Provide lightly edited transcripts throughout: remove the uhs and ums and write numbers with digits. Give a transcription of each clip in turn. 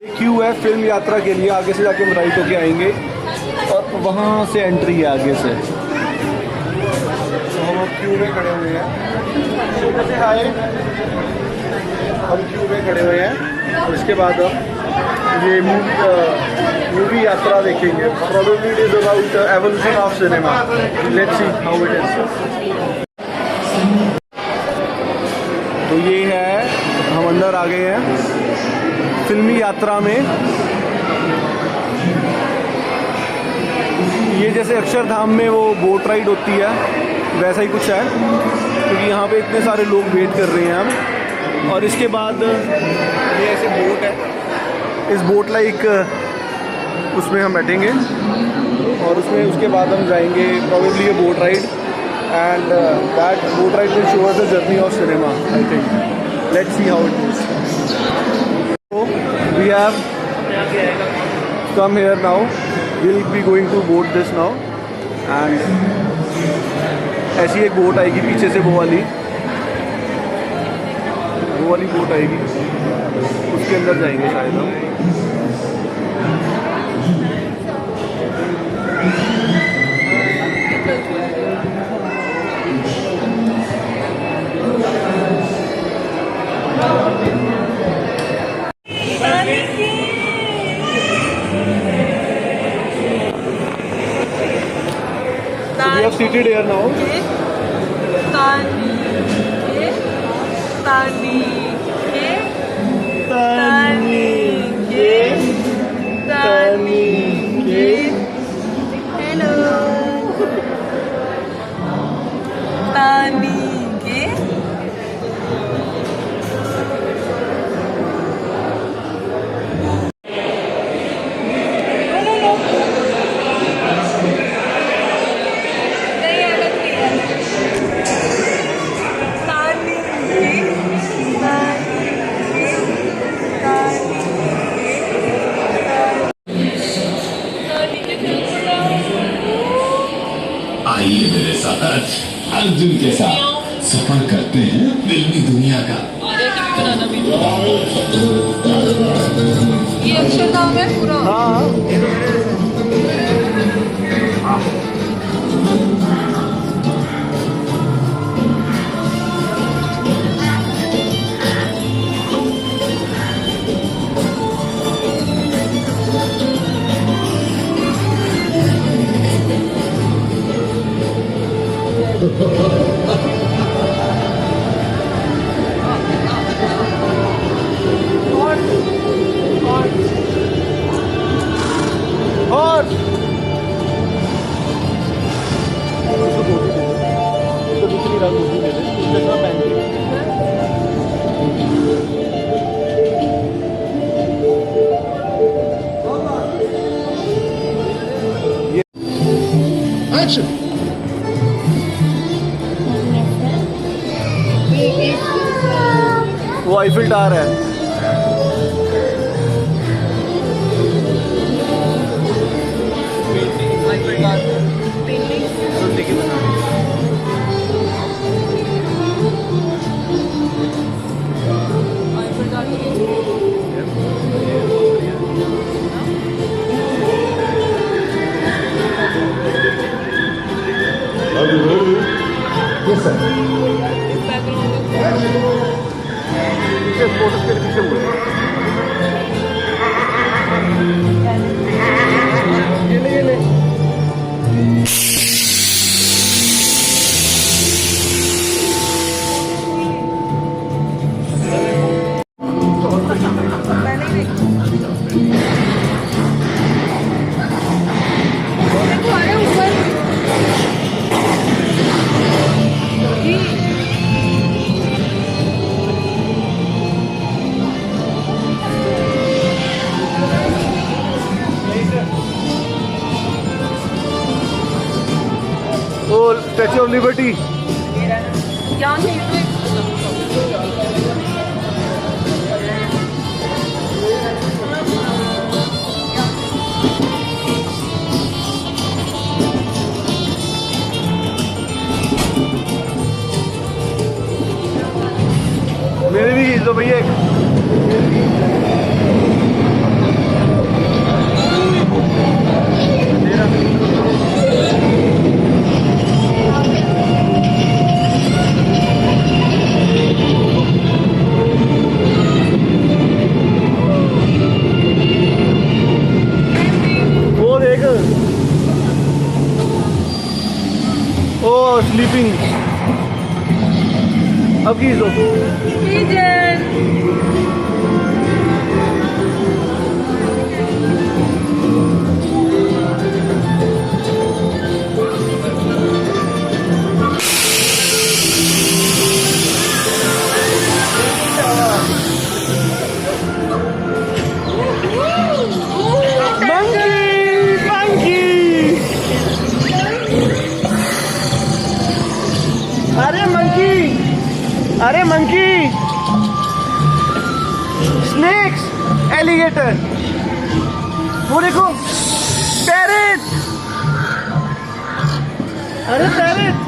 Q है film यात्रा के लिए, आगे से जाके हम राइट होके आएंगे और वहाँ से एंट्री है आगे से। तो हम क्यू में खड़े हुए हैं, जैसे हाय हम क्यू में खड़े हुए हैं और इसके बाद हम ये मूवी यात्रा देखेंगे। Probably it is about evolution of cinema. Let's see how it is. तो ये है, हम अंदर आ गए हैं फिल्मी यात्रा में। ये जैसे अक्षरधाम में वो बोट राइड होती है वैसा ही कुछ है, क्योंकि यहाँ पे इतने सारे लोग वेट कर रहे हैं हम। और इसके बाद ये ऐसे बोट है, इस बोट लाइक उसमें हम बैठेंगे और उसमें उसके बाद हम जाएंगे प्रोबेबली ये boat ride, and that boat ride will show us the journey of cinema I think. Let's see how it is. We have come here now. We'll be going to boat this now. And ऐसी एक boat आएगी पीछे से, वो वाली boat आएगी, उसके अंदर जाएंगे शायद हम। We are seated here now. आइए मेरे साथ अर्जुन के साथ सफर करते हैं फिल्मी दुनिया का। ये अक्षरधाम है पूरा। हाँ और दूसरी रंग होती है जैसा पहन के। एक्शन। वो आईफिल टावर है। Yes, sir. पीछे फोटो के पीछे हुए ये ले स्टैच्यू ऑफ लिबर्टी। मेरे भी खींच दो भैया एक। स्लीपिंग। अब की दो। अरे मंकी, स्नेक्स, एलिगेटर, वो देखो पैरेट, अरे पैरेट।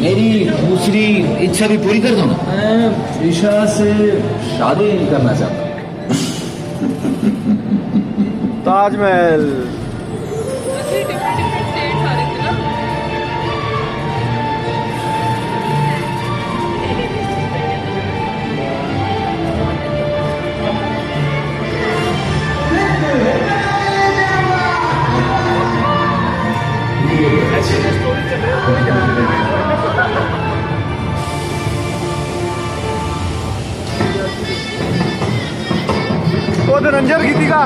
मेरी दूसरी इच्छा भी पूरी कर दो ना। मैं ईशा से शादी करना चाहता हूँ। ताजमहल। तो धनंजर गीतिका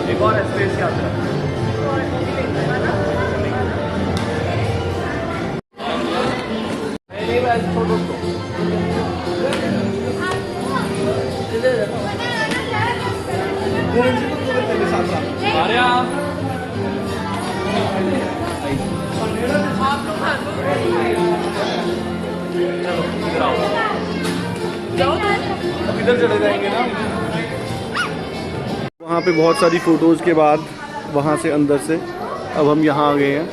एक और स्पेस क्या था? इधर चले जाएंगे ना। वहाँ पे बहुत सारी फ़ोटोज़ के बाद वहाँ से अंदर से अब हम यहाँ आ गए हैं।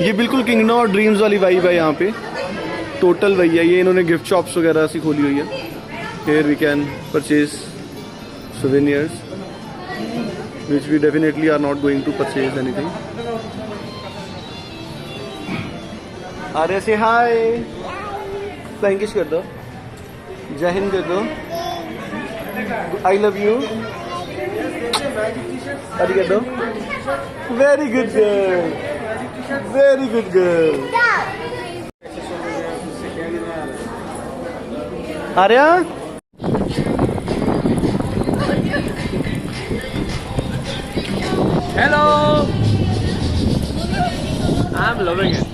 ये बिल्कुल किंगडम और ड्रीम्स वाली वाइब है यहाँ पे, टोटल वही है। ये इन्होंने गिफ्ट शॉप्स वगैरह ऐसी खोली हुई है। Here we can purchase souvenirs which we definitely are not going to purchase anything. Arya से हाय, फ्लाइंग किस कर दो, जय हिंद कर दो, आई लव यू, अरे कर दो, very good girl, very good girl. Arya Hello. I'm loving it.